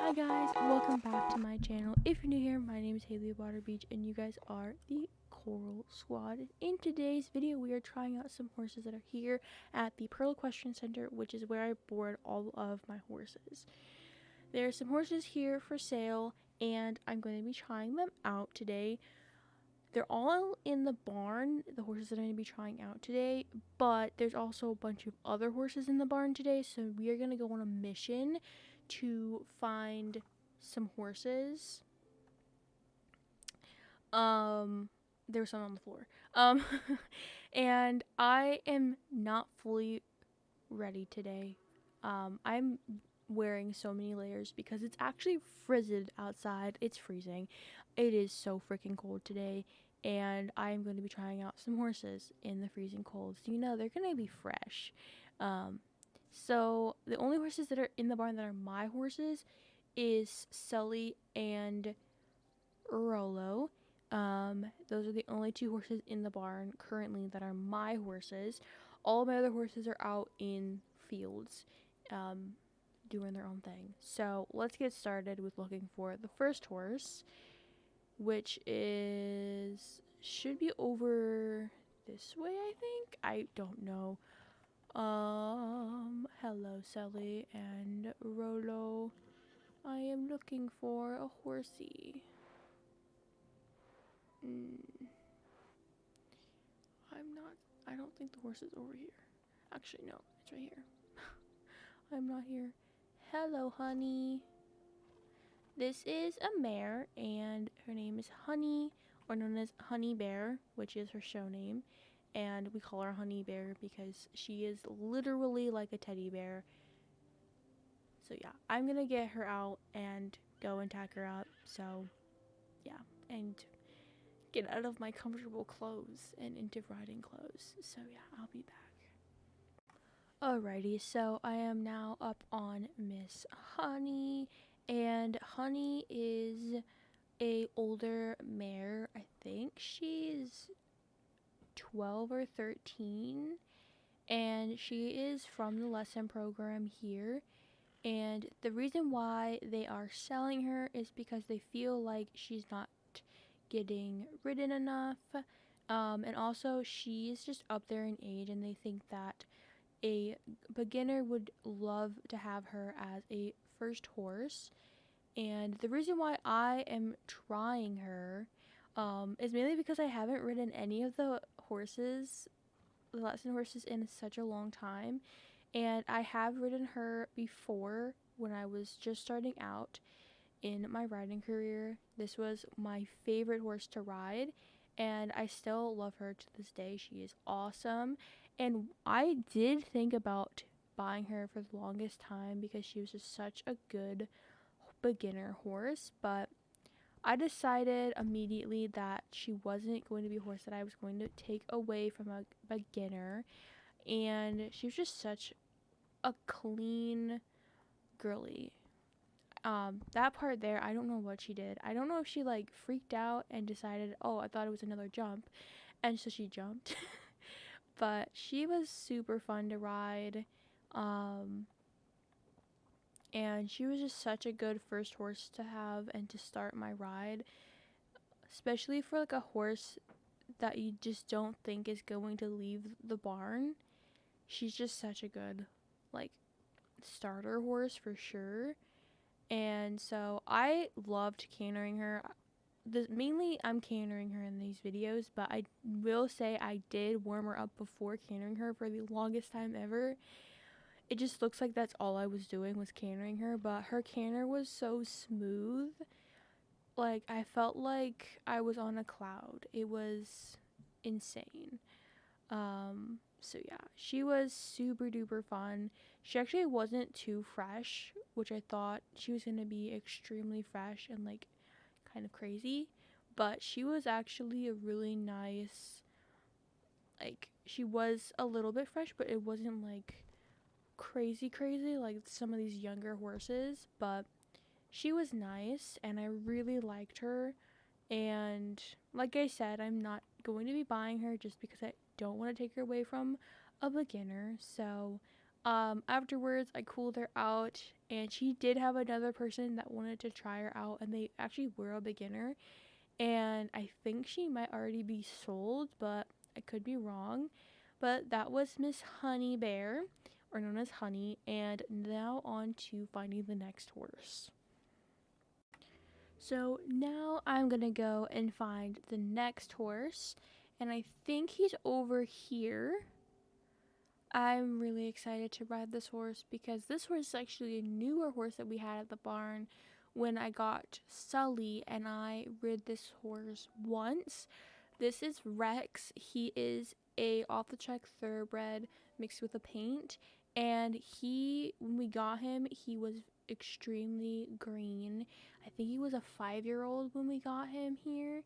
Hi guys, welcome back to my channel. If you're new here, my name is Haley of Water Beach and you guys are the Coral Squad. In today's video, we are trying out some horses that are here at the Pearl Equestrian Center, which is where I board all of my horses. There are some horses here for sale and I'm going to be trying them out today. They're all in the barn, the horses that I'm going to be trying out today, but there's also a bunch of other horses in the barn today, so we are going to go on a mission to find some horses. There was some on the floor. And I am not fully ready today. I'm wearing so many layers because it's actually frigid outside. It's freezing. It is so freaking cold today, and I'm going to be trying out some horses in the freezing cold. So, you know, they're going to be fresh. So the only horses that are in the barn that are my horses is Sully and Rolo. Those are the only two horses in the barn currently that are my horses. All of my other horses are out in fields, doing their own thing. So let's get started with looking for the first horse, which should be over this way, I think. I don't know. Hello, Sally and Rolo. I am looking for a horsey. I don't think the horse is over here. Actually, no, it's right here. I'm not here. Hello, honey. This is a mare, and her name is Honey, or known as Honey Bear, which is her show name. And we call her Honey Bear because she is literally like a teddy bear. So yeah, I'm gonna get her out and go and tack her up. So yeah, and get out of my comfortable clothes and into riding clothes. So yeah, I'll be back. Alrighty, so I am now up on Miss Honey, and Honey is a older mare. I think she's 12 or 13, and she is from the lesson program here. And the reason why they are selling her is because they feel like she's not getting ridden enough, and also she's just up there in age, and they think that a beginner would love to have her as a first horse. And the reason why I am trying her is mainly because I haven't ridden any of the lesson horses, in such a long time. And I have ridden her before when I was just starting out in my riding career. This was my favorite horse to ride, and I still love her to this day. She is awesome, and I did think about buying her for the longest time because she was just such a good beginner horse, but I decided immediately that she wasn't going to be a horse that I was going to take away from a beginner, and she was just such a clean girly. That part there, I don't know what she did. I don't know if she like freaked out and decided, oh, I thought it was another jump, and so she jumped. But she was super fun to ride. And she was just such a good first horse to have and to start my ride, especially for like a horse that you just don't think is going to leave the barn. She's just such a good like starter horse for sure. And so I loved cantering her. Mainly I'm cantering her in these videos, but I will say I did warm her up before cantering her for the longest time ever. It just looks like that's all I was doing was cantering her, but her canter was so smooth. Like, I felt like I was on a cloud. It was insane. So yeah, she was super duper fun. She actually wasn't too fresh, which I thought she was going to be extremely fresh and like kind of crazy, but she was actually a really nice, like, she was a little bit fresh, but it wasn't like crazy like some of these younger horses, but she was nice and I really liked her. And like I said, I'm not going to be buying her just because I don't want to take her away from a beginner. So Afterwards, I cooled her out, and she did have another person that wanted to try her out, and they actually were a beginner. And I think she might already be sold, but I could be wrong. But that was Miss Honey Bear, or known as Honey, and now on to finding the next horse. So now I'm gonna go and find the next horse, and I think he's over here. I'm really excited to ride this horse because this horse is actually a newer horse that we had at the barn when I got Sully, and I rid this horse once. This is Rex. He is a off the track thoroughbred mixed with a paint, and when we got him, he was extremely green. I think he was a 5-year-old when we got him here.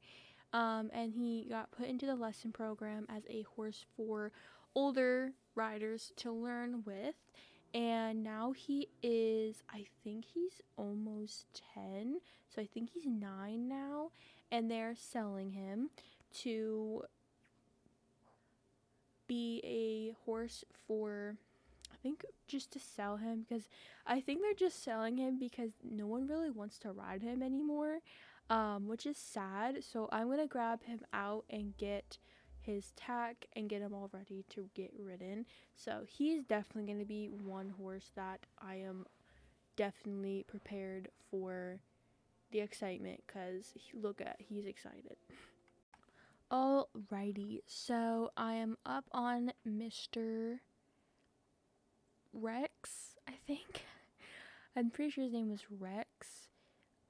And he got put into the lesson program as a horse for older riders to learn with. And now he is, I think he's almost 10. So I think he's 9 now. And they're selling him to be a horse for, I think, just to sell him, because I think they're just selling him because no one really wants to ride him anymore, which is sad. So I'm gonna grab him out and get his tack and get him all ready to get ridden. So he's definitely gonna be one horse that I am definitely prepared for the excitement, because he's excited. Alrighty, so I am up on Mr. Rex, I think. I'm pretty sure his name was Rex.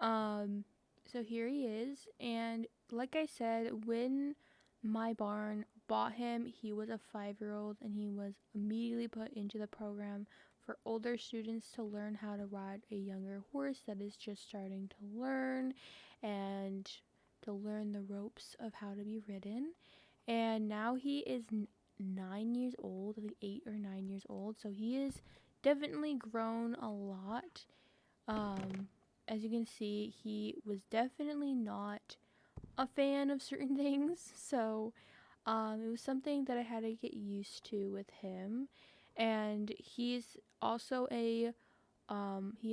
So here he is, and like I said, when my barn bought him, he was a 5-year-old, and he was immediately put into the program for older students to learn how to ride a younger horse that is just starting to learn, and to learn the ropes of how to be ridden. And now he is 9 years old, I think 8 or 9 years old, so he is definitely grown a lot. As you can see, he was definitely not a fan of certain things, so it was something that I had to get used to with him. And he's also he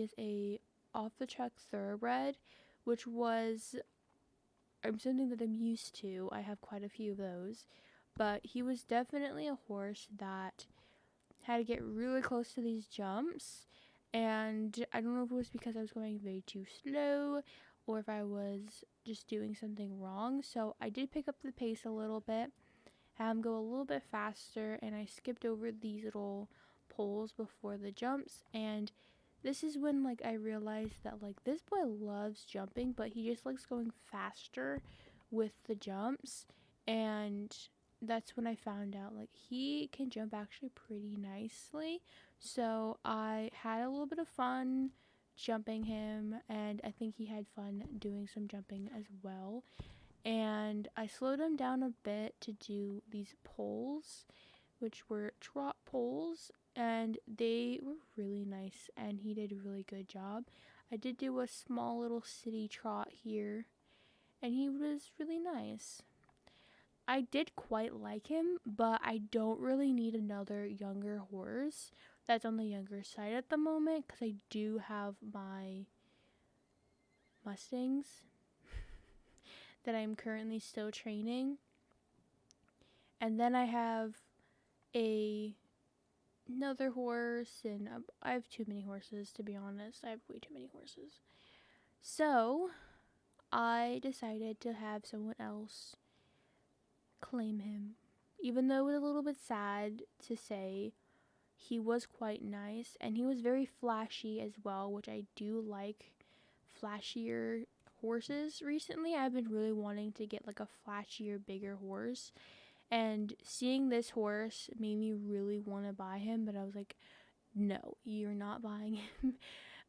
is a off the track thoroughbred, which was something that I'm used to. I have quite a few of those, but he was definitely a horse that had to get really close to these jumps, and I don't know if it was because I was going way too slow or if I was just doing something wrong. So I did pick up the pace a little bit, have him go a little bit faster, and I skipped over these little poles before the jumps. And this is when I realized that this boy loves jumping, but he just likes going faster with the jumps. And that's when I found out he can jump actually pretty nicely. So I had a little bit of fun jumping him, and I think he had fun doing some jumping as well. And I slowed him down a bit to do these poles, which were trot poles, and they were really nice, and he did a really good job. I did do a small little city trot here, and he was really nice. I did quite like him, but I don't really need another younger horse that's on the younger side at the moment, because I do have my Mustangs that I'm currently still training. And then I have another horse, and I have too many horses, to be honest. I have way too many horses. So I decided to have someone else claim him. Even though it was a little bit sad to say, he was quite nice, and he was very flashy as well, which I do like flashier horses recently. I've been really wanting to get a flashier, bigger horse, and seeing this horse made me really want to buy him, but I was like, no, you're not buying him.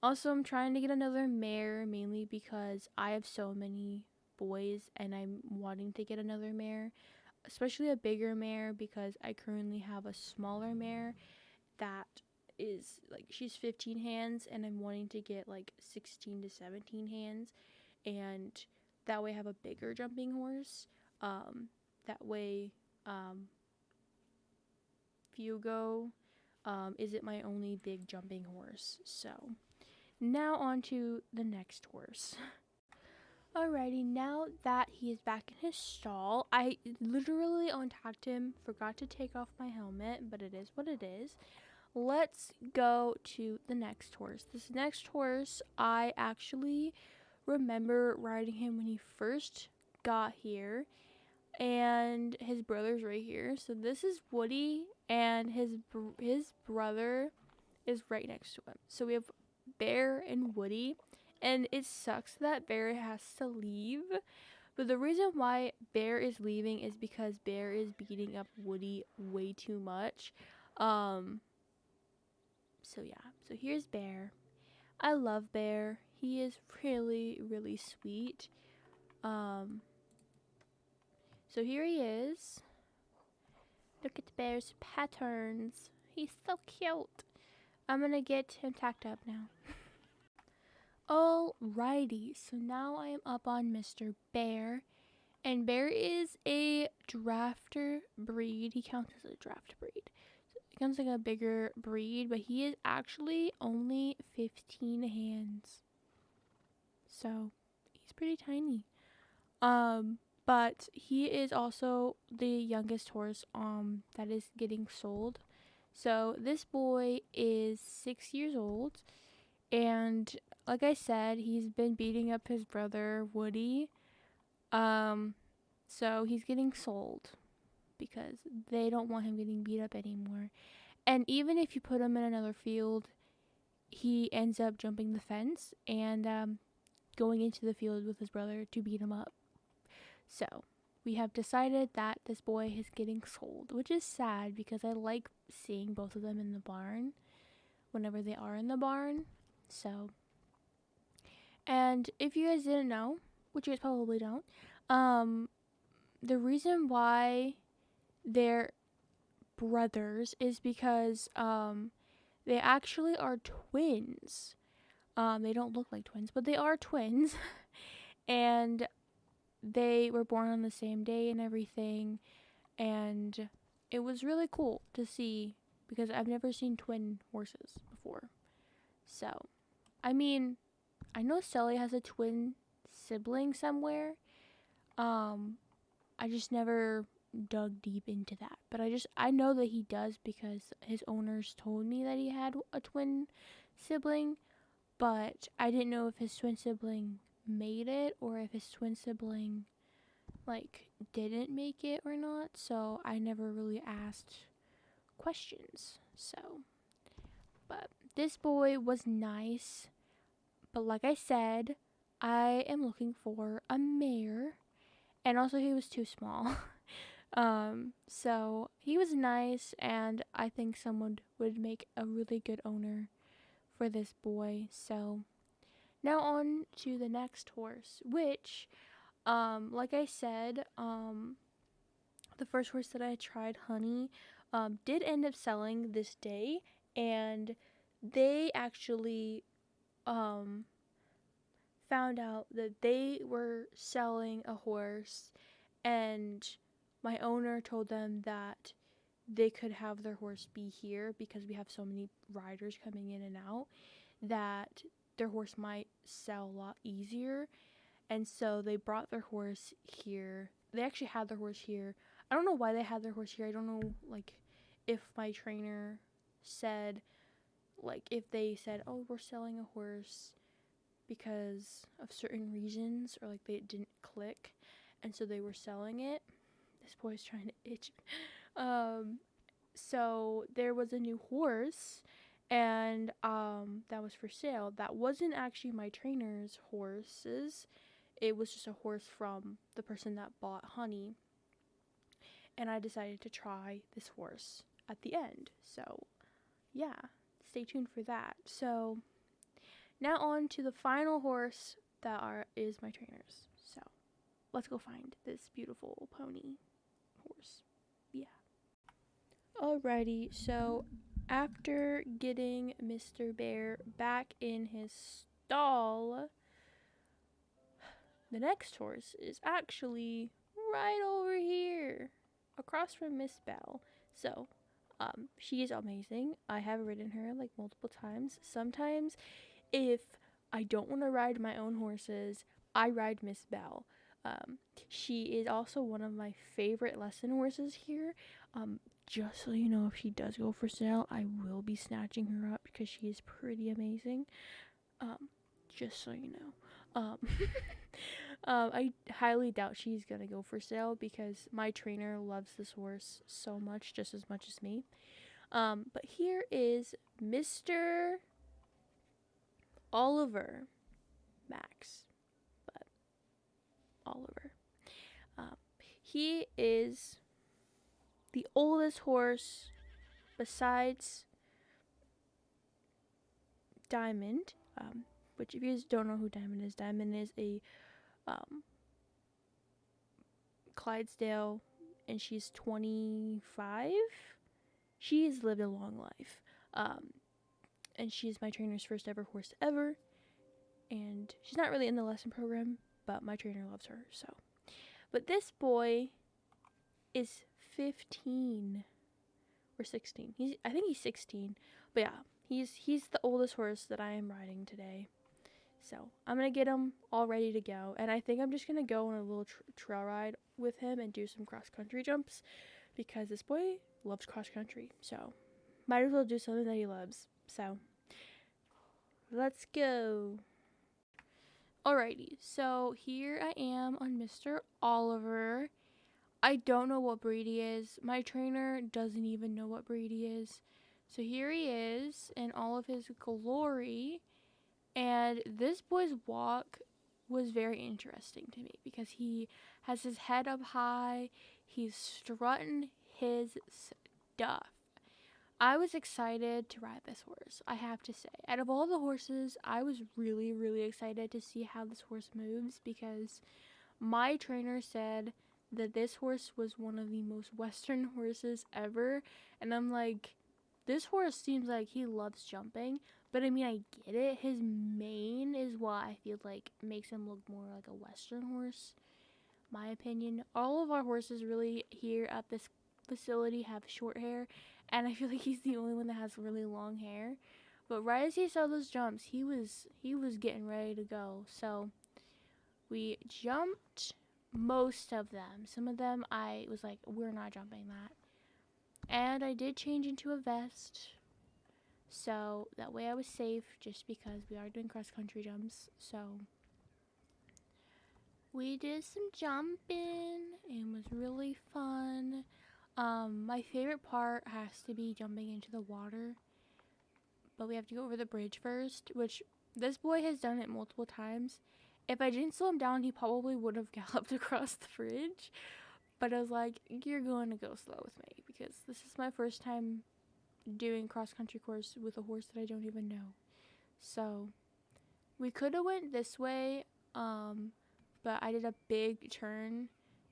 Also, I'm trying to get another mare, mainly because I have so many boys and I'm wanting to get another mare, especially a bigger mare, because I currently have a smaller mare that is she's 15 hands, and I'm wanting to get 16 to 17 hands, and that way I have a bigger jumping horse. That way, Fugo is it my only big jumping horse. So now on to the next horse. Alrighty, now that he is back in his stall, I literally untacked him, forgot to take off my helmet, but it is what it is. Let's go to the next horse. This next horse, I actually remember riding him when he first got here, and his brother's right here. So this is Woody, and his brother is right next to him. So we have Bear and Woody, and it sucks that Bear has to leave. But the reason why Bear is leaving is because Bear is beating up Woody way too much. So yeah, so here's Bear. I love Bear. He is really, really sweet. So here he is. Look at Bear's patterns. He's so cute. I'm gonna get him tacked up now. Alrighty, so now I am up on Mr. Bear. And Bear is a drafter breed. He counts as a draft breed. So he counts like a bigger breed, but he is actually only 15 hands. So he's pretty tiny. But he is also the youngest horse that is getting sold. So this boy is 6 years old, and like I said, he's been beating up his brother Woody. So he's getting sold because they don't want him getting beat up anymore. And even if you put him in another field, he ends up jumping the fence and going into the field with his brother to beat him up. So we have decided that this boy is getting sold, which is sad because I like seeing both of them in the barn whenever they are in the barn. So, and if you guys didn't know, which you guys probably don't, the reason why they're brothers is because they actually are twins. They don't look like twins, but they are twins. And they were born on the same day and everything, and it was really cool to see because I've never seen twin horses before. So, I mean, I know Sully has a twin sibling somewhere. I just never dug deep into that, but I know that he does because his owners told me that he had a twin sibling, but I didn't know if his twin sibling made it or if his twin sibling didn't make it or not. So I never really asked questions. So, but this boy was nice, but like I said, I am looking for a mare, and also he was too small. So he was nice, and I think someone would make a really good owner for this boy. So now on to the next horse, which, like I said, the first horse that I tried, Honey, did end up selling this day, and they actually, found out that they were selling a horse, and my owner told them that they could have their horse be here because we have so many riders coming in and out that their horse might sell a lot easier. And so they brought their horse here. They actually had their horse here. I don't know why they had their horse here. I don't know, if my trainer said, if they said, oh, we're selling a horse because of certain reasons, or they didn't click, and so they were selling it. This boy's trying to itch. So there was a new horse, and that was for sale. That wasn't actually my trainer's horses. It was just a horse from the person that bought Honey, and I decided to try this horse at the end. So yeah, stay tuned for that. So now on to the final horse that is my trainer's. So let's go find this beautiful pony horse. Yeah. Alrighty, so after getting Mr. Bear back in his stall, the next horse is actually right over here, across from Miss Belle. So She is amazing. I have ridden her like multiple times. Sometimes if I don't want to ride my own horses, I ride Miss Belle. Um, she is also one of my favorite lesson horses here. Just so you know, if she does go for sale, I will be snatching her up because she is pretty amazing. Um, just so you know. I highly doubt she's gonna go for sale because my trainer loves this horse so much, just as much as me. But here is Mr. Oliver Max, but Oliver. Um, he is the oldest horse besides Diamond, which if you guys don't know who Diamond is a um, Clydesdale, and she's 25. She's lived a long life, and she's my trainer's first ever horse ever, and she's not really in the lesson program, but my trainer loves her, so. But this boy is 15 or 16. I think he's 16. But yeah, he's the oldest horse that I am riding today. So I'm gonna get him all ready to go, and I think I'm just gonna go on a little trail ride with him and do some cross country jumps because this boy loves cross country. So might as well do something that he loves. So let's go. Alrighty, so here I am on Mr. Oliver. I don't know what breed he is. My trainer doesn't even know what breed he is. So here he is in all of his glory. And this boy's walk was very interesting to me because he has his head up high. He's strutting his stuff. I was excited to ride this horse, I have to say. Out of all the horses, I was really, really excited to see how this horse moves because my trainer said that this horse was one of the most Western horses ever. And I'm like, this horse seems like he loves jumping. But I mean, I get it. His mane is what I feel like makes him look more like a Western horse. My opinion. All of our horses really here at this facility have short hair. And I feel like he's the only one that has really long hair. But right as he saw those jumps, he was getting ready to go. So we jumped most of them. Some of them I was like, we're not jumping that. And I did change into a vest. So that way I was safe just because we are doing cross country jumps. So we did some jumping and it was really fun. My favorite part has to be jumping into the water. But we have to go over the bridge first, which this boy has done it multiple times. If I didn't slow him down, he probably would have galloped across the bridge. But I was like, you're going to go slow with me because this is my first time doing cross-country course with a horse that I don't even know. So we could have went this way, but I did a big turn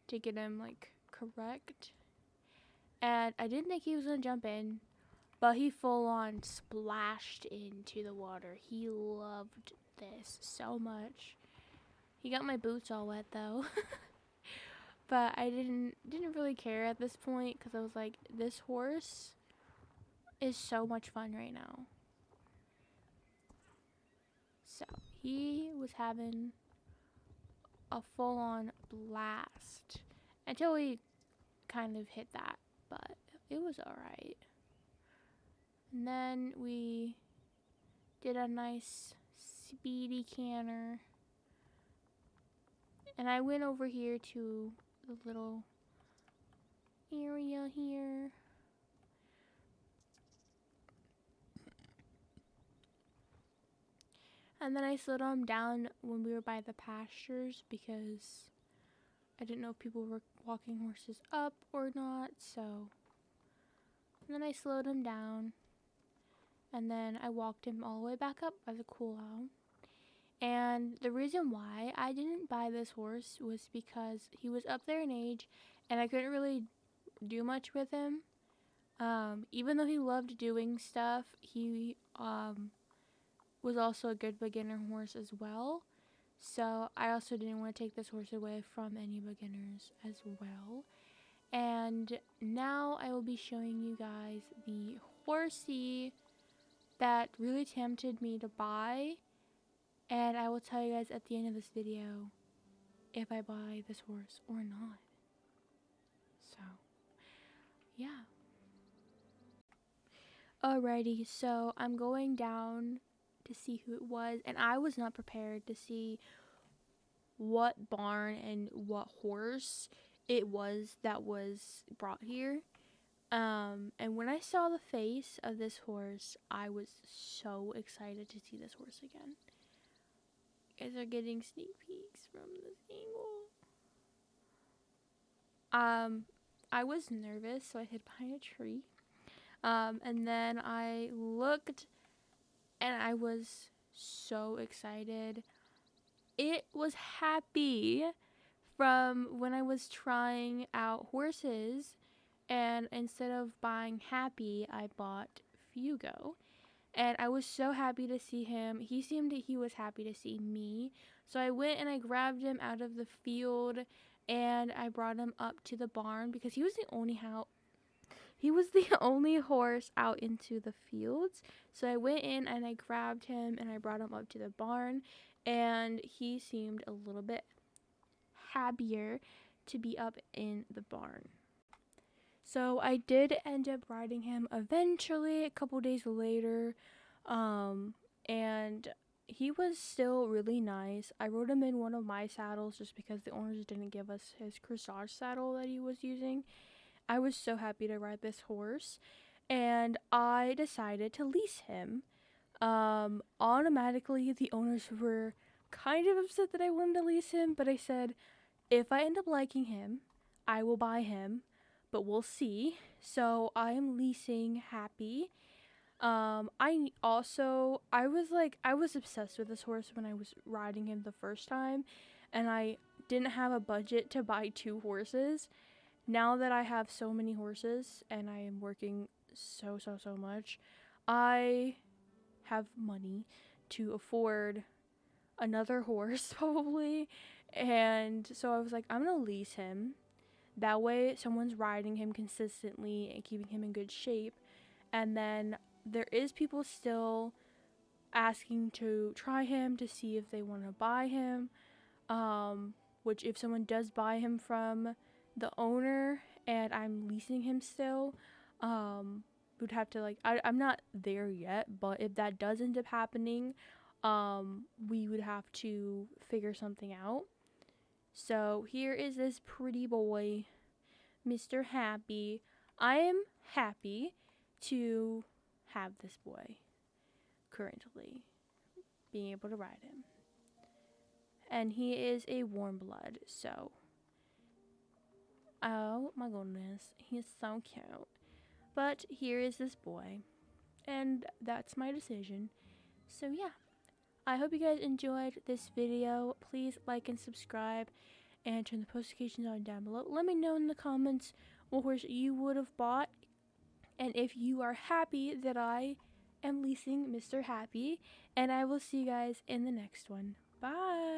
to get him like correct. And I didn't think he was going to jump in, but he full on splashed into the water. He loved this so much. He got my boots all wet though. But I didn't really care at this point because I was like, this horse is so much fun right now. So he was having a full-on blast until we kind of hit that, but it was alright. And then we did a nice speedy canter. And I went over here to the little area here. And then I slowed him down when we were by the pastures because I didn't know if people were walking horses up or not. So and then I slowed him down. And then I walked him all the way back up as a cool out. And the reason why I didn't buy this horse was because he was up there in age and I couldn't really do much with him. Even though he loved doing stuff, he was also a good beginner horse as well. So I also didn't want to take this horse away from any beginners as well. And now I will be showing you guys the horsey that really tempted me to buy, and I will tell you guys at the end of this video if I buy this horse or not. So yeah. Alrighty, so I'm going down to see who it was, and I was not prepared to see what barn and what horse it was that was brought here. And when I saw the face of this horse, I was so excited to see this horse again. You guys are getting sneak peeks from this angle. I was nervous, so I hid behind a tree. And then I looked, and I was so excited. It was Happy from when I was trying out horses, and instead of buying Happy, I bought Fugo. And I was so happy to see him. He seemed that he was happy to see me. So I went and I grabbed him out of the field, and I brought him up to the barn because he was the only horse out into the fields. So I went in and I grabbed him and I brought him up to the barn, and he seemed a little bit happier to be up in the barn. So I did end up riding him eventually a couple days later, and he was still really nice. I rode him in one of my saddles just because the owners didn't give us his corsage saddle that he was using. I was so happy to ride this horse, and I decided to lease him. Automatically, the owners were kind of upset that I wanted to lease him, but I said, if I end up liking him, I will buy him, but we'll see. So I am leasing Happy. I was obsessed with this horse when I was riding him the first time, and I didn't have a budget to buy 2 horses. Now that I have so many horses and I am working so much, I have money to afford another horse probably. And so I was like, I'm gonna lease him. That way someone's riding him consistently and keeping him in good shape. And then there is people still asking to try him to see if they want to buy him. Which if someone does buy him from the owner and I'm leasing him still, would have to I'm not there yet, but if that does end up happening, we would have to figure something out. So here is this pretty boy, Mr. Happy. I am happy to have this boy currently, being able to ride him. And he is a warm blood, so oh my goodness, he's so cute. But here is this boy, and that's my decision. So yeah, I hope you guys enjoyed this video. Please like and subscribe and turn the post notifications on down below. Let me know in the comments what horse you would have bought, and if you are happy that I am leasing Mr. Happy. And I will see you guys in the next one. Bye.